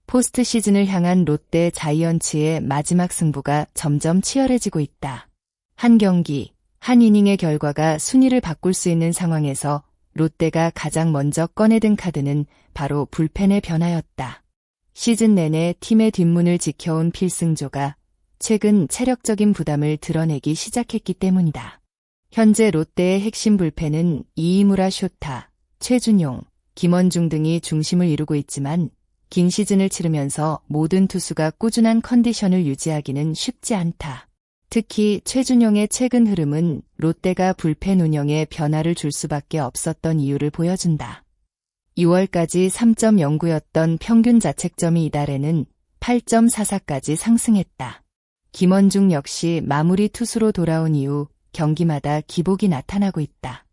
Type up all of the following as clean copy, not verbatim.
포스트 시즌을 향한 롯데 자이언츠의 마지막 승부가 점점 치열해지고 있다. 한 경기, 한 이닝의 결과가 순위를 바꿀 수 있는 상황에서 롯데가 가장 먼저 꺼내든 카드는 바로 불펜의 변화였다. 시즌 내내 팀의 뒷문을 지켜온 필승조가 최근 체력적인 부담을 드러내기 시작했기 때문이다. 현재 롯데의 핵심 불펜은 이이무라 쇼타, 최준용, 김원중 등이 중심을 이루고 있지만 긴 시즌을 치르면서 모든 투수가 꾸준한 컨디션을 유지하기는 쉽지 않다. 특히 최준용의 최근 흐름은 롯데가 불펜 운영에 변화를 줄 수밖에 없었던 이유를 보여준다. 6월까지 3.09였던 평균 자책점이 이달에는 8.44까지 상승했다. 김원중 역시 마무리 투수로 돌아온 이후 경기마다 기복이 나타나고 있다.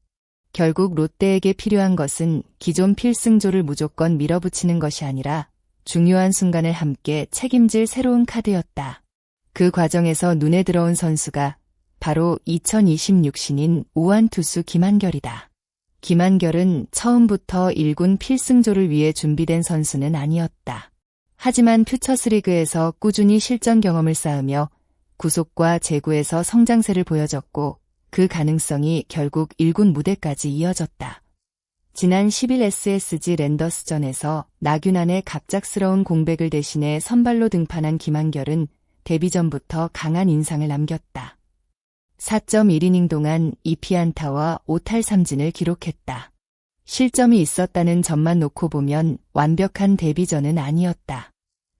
결국 롯데에게 필요한 것은 기존 필승조를 무조건 밀어붙이는 것이 아니라 중요한 순간을 함께 책임질 새로운 카드였다. 그 과정에서 눈에 들어온 선수가 바로 2026 신인 우완 투수 김한결이다. 김한결은 처음부터 1군 필승조를 위해 준비된 선수는 아니었다. 하지만 퓨처스리그에서 꾸준히 실전 경험을 쌓으며 구속과 제구에서 성장세를 보여줬고 그 가능성이 결국 1군 무대까지 이어졌다. 지난 10일 SSG 랜더스전에서 나균안의 갑작스러운 공백을 대신해 선발로 등판한 김한결은 데뷔 전부터 강한 인상을 남겼다. 4.1이닝 동안 2피안타와 5탈3진을 기록했다. 실점이 있었다는 점만 놓고 보면 완벽한 데뷔전은 아니었다.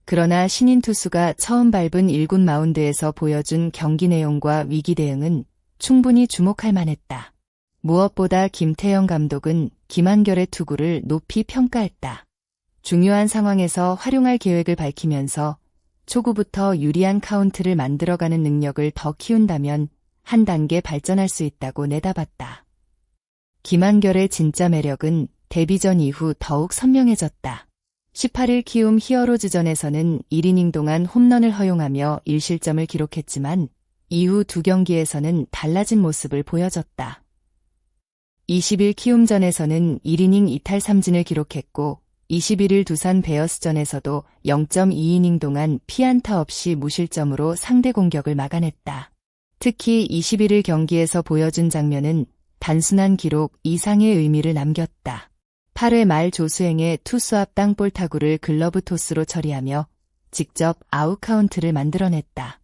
그러나 신인 투수가 처음 밟은 1군 마운드에서 보여준 경기 내용과 위기 대응은 충분히 주목할 만했다. 무엇보다 김태형 감독은 김한결의 투구를 높이 평가했다. 중요한 상황에서 활용할 계획을 밝히면서 초구부터 유리한 카운트를 만들어가는 능력을 더 키운다면 한 단계 발전할 수 있다고 내다봤다. 김한결의 진짜 매력은 데뷔전 이후 더욱 선명해졌다. 18일 키움 히어로즈전에서는 1이닝 동안 홈런을 허용하며 1실점을 기록했지만 이후 2경기에서는 달라진 모습을 보여줬다. 20일 키움전에서는 1이닝 2탈3진을 기록했고 21일 두산 베어스전에서도 0.2이닝 동안 피안타 없이 무실점으로 상대 공격을 막아냈다. 특히 21일 경기에서 보여준 장면은 단순한 기록 이상의 의미를 남겼다. 8회 말 조수행의 투수 앞 땅볼 타구를 글러브 토스로 처리하며 직접 아웃 카운트를 만들어냈다.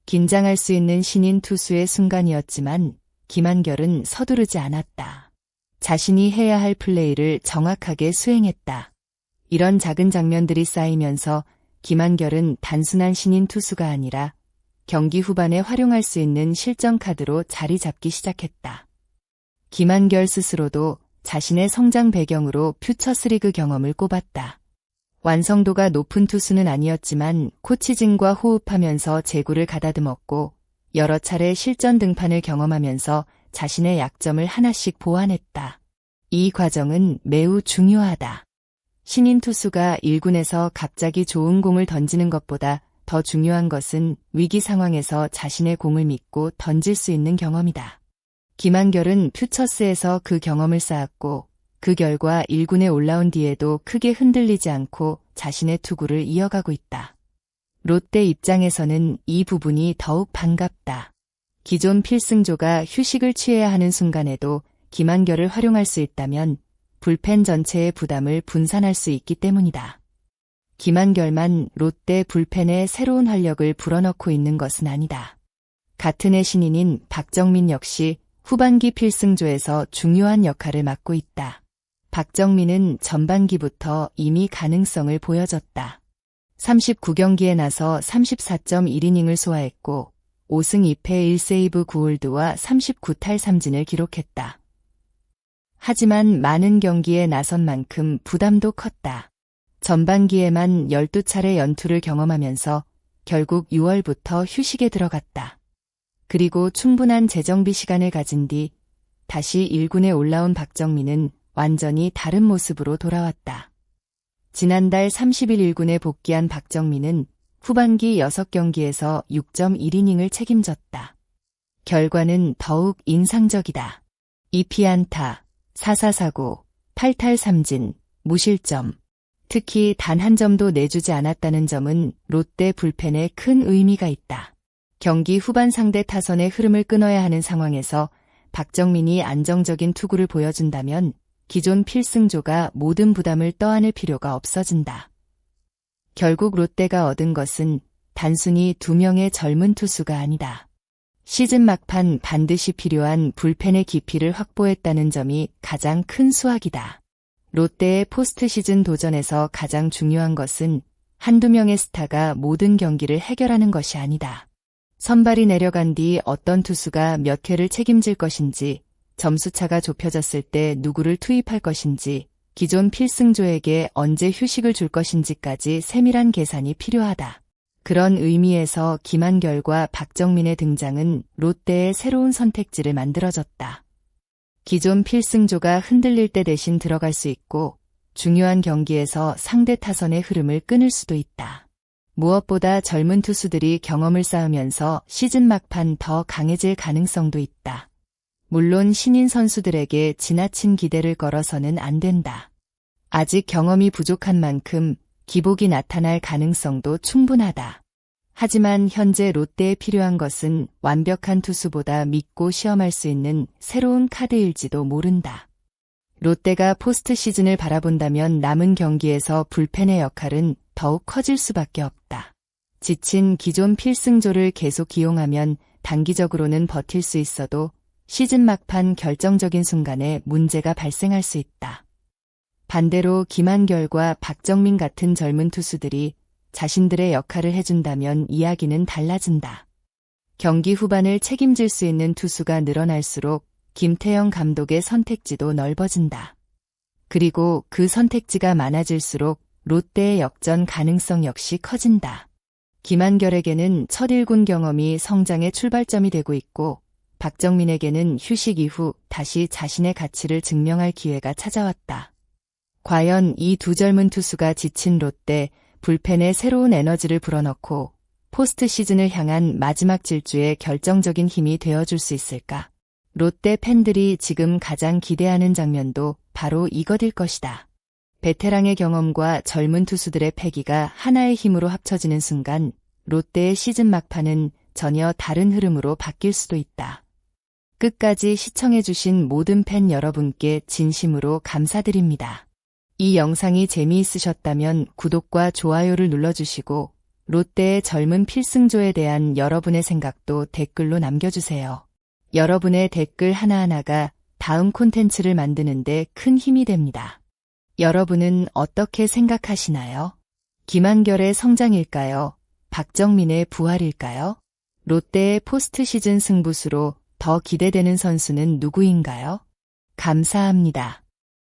긴장할 수 있는 신인 투수의 순간이었지만 김한결은 서두르지 않았다. 자신이 해야 할 플레이를 정확하게 수행했다. 이런 작은 장면들이 쌓이면서 김한결은 단순한 신인 투수가 아니라 경기 후반에 활용할 수 있는 실전 카드로 자리 잡기 시작했다. 김한결 스스로도 자신의 성장 배경으로 퓨처스리그 경험을 꼽았다. 완성도가 높은 투수는 아니었지만 코치진과 호흡하면서 제구를 가다듬었고 여러 차례 실전 등판을 경험하면서 자신의 약점을 하나씩 보완했다. 이 과정은 매우 중요하다. 신인 투수가 1군에서 갑자기 좋은 공을 던지는 것보다 더 중요한 것은 위기 상황에서 자신의 공을 믿고 던질 수 있는 경험이다. 김한결은 퓨처스에서 그 경험을 쌓았고 그 결과 1군에 올라온 뒤에도 크게 흔들리지 않고 자신의 투구를 이어가고 있다. 롯데 입장에서는 이 부분이 더욱 반갑다. 기존 필승조가 휴식을 취해야 하는 순간에도 김한결을 활용할 수 있다면 불펜 전체의 부담을 분산할 수 있기 때문이다. 김한결만 롯데 불펜에 새로운 활력을 불어넣고 있는 것은 아니다. 같은 해 신인인 박정민 역시 후반기 필승조에서 중요한 역할을 맡고 있다. 박정민은 전반기부터 이미 가능성을 보여줬다. 39경기에 나서 34.1이닝을 소화했고 5승 2패 1세이브 9홀드와 39탈3진을 기록했다. 하지만 많은 경기에 나선 만큼 부담도 컸다. 전반기에만 12차례 연투를 경험하면서 결국 6월부터 휴식에 들어갔다. 그리고 충분한 재정비 시간을 가진 뒤 다시 1군에 올라온 박정민은 완전히 다른 모습으로 돌아왔다. 지난달 30일 1군에 복귀한 박정민은 후반기 6경기에서 6.1이닝을 책임졌다. 결과는 더욱 인상적이다. 2피안타, 4사사구, 8탈3진, 무실점. 특히 단 한 점도 내주지 않았다는 점은 롯데 불펜에 큰 의미가 있다. 경기 후반 상대 타선의 흐름을 끊어야 하는 상황에서 박정민이 안정적인 투구를 보여준다면 기존 필승조가 모든 부담을 떠안을 필요가 없어진다. 결국 롯데가 얻은 것은 단순히 2명의 젊은 투수가 아니다. 시즌 막판 반드시 필요한 불펜의 깊이를 확보했다는 점이 가장 큰 수확이다. 롯데의 포스트 시즌 도전에서 가장 중요한 것은 한두 명의 스타가 모든 경기를 해결하는 것이 아니다. 선발이 내려간 뒤 어떤 투수가 몇 회를 책임질 것인지, 점수차가 좁혀졌을 때 누구를 투입할 것인지, 기존 필승조에게 언제 휴식을 줄 것인지까지 세밀한 계산이 필요하다. 그런 의미에서 김한결과 박정민의 등장은 롯데의 새로운 선택지를 만들어줬다. 기존 필승조가 흔들릴 때 대신 들어갈 수 있고 중요한 경기에서 상대 타선의 흐름을 끊을 수도 있다. 무엇보다 젊은 투수들이 경험을 쌓으면서 시즌 막판 더 강해질 가능성도 있다. 물론 신인 선수들에게 지나친 기대를 걸어서는 안 된다. 아직 경험이 부족한 만큼 기복이 나타날 가능성도 충분하다. 하지만 현재 롯데에 필요한 것은 완벽한 투수보다 믿고 시험할 수 있는 새로운 카드일지도 모른다. 롯데가 포스트 시즌을 바라본다면 남은 경기에서 불펜의 역할은 더욱 커질 수밖에 없다. 지친 기존 필승조를 계속 이용하면 단기적으로는 버틸 수 있어도 시즌 막판 결정적인 순간에 문제가 발생할 수 있다. 반대로 김한결과 박정민 같은 젊은 투수들이 자신들의 역할을 해준다면 이야기는 달라진다. 경기 후반을 책임질 수 있는 투수가 늘어날수록 김태형 감독의 선택지도 넓어진다. 그리고 그 선택지가 많아질수록 롯데의 역전 가능성 역시 커진다. 김한결에게는 첫 1군 경험이 성장의 출발점이 되고 있고 박정민에게는 휴식 이후 다시 자신의 가치를 증명할 기회가 찾아왔다. 과연 이 두 젊은 투수가 지친 롯데 불펜에 새로운 에너지를 불어넣고 포스트 시즌을 향한 마지막 질주에 결정적인 힘이 되어줄 수 있을까? 롯데 팬들이 지금 가장 기대하는 장면도 바로 이것일 것이다. 베테랑의 경험과 젊은 투수들의 패기가 하나의 힘으로 합쳐지는 순간 롯데의 시즌 막판은 전혀 다른 흐름으로 바뀔 수도 있다. 끝까지 시청해주신 모든 팬 여러분께 진심으로 감사드립니다. 이 영상이 재미있으셨다면 구독과 좋아요를 눌러주시고 롯데의 젊은 필승조에 대한 여러분의 생각도 댓글로 남겨주세요. 여러분의 댓글 하나하나가 다음 콘텐츠를 만드는 데 큰 힘이 됩니다. 여러분은 어떻게 생각하시나요? 김한결의 성장일까요? 박정민의 부활일까요? 롯데의 포스트 시즌 승부수로 더 기대되는 선수는 누구인가요? 감사합니다.